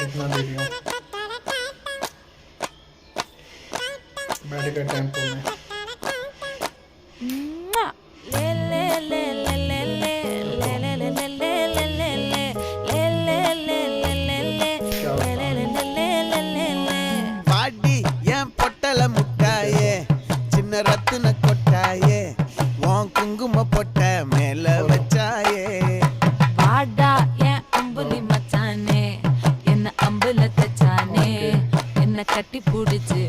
इतना दे दिया बैठ का टेम्पो में பாடி என் பொட்டல முட்டாயே சின்ன ரத்தின கொட்டாயே உன் குங்கும பொட்ட மேல வச்சாயே வாடா என் அம்புலி மச்சானே என்ன அம்புல தச்சானே என்ன கட்டி புடிச்சு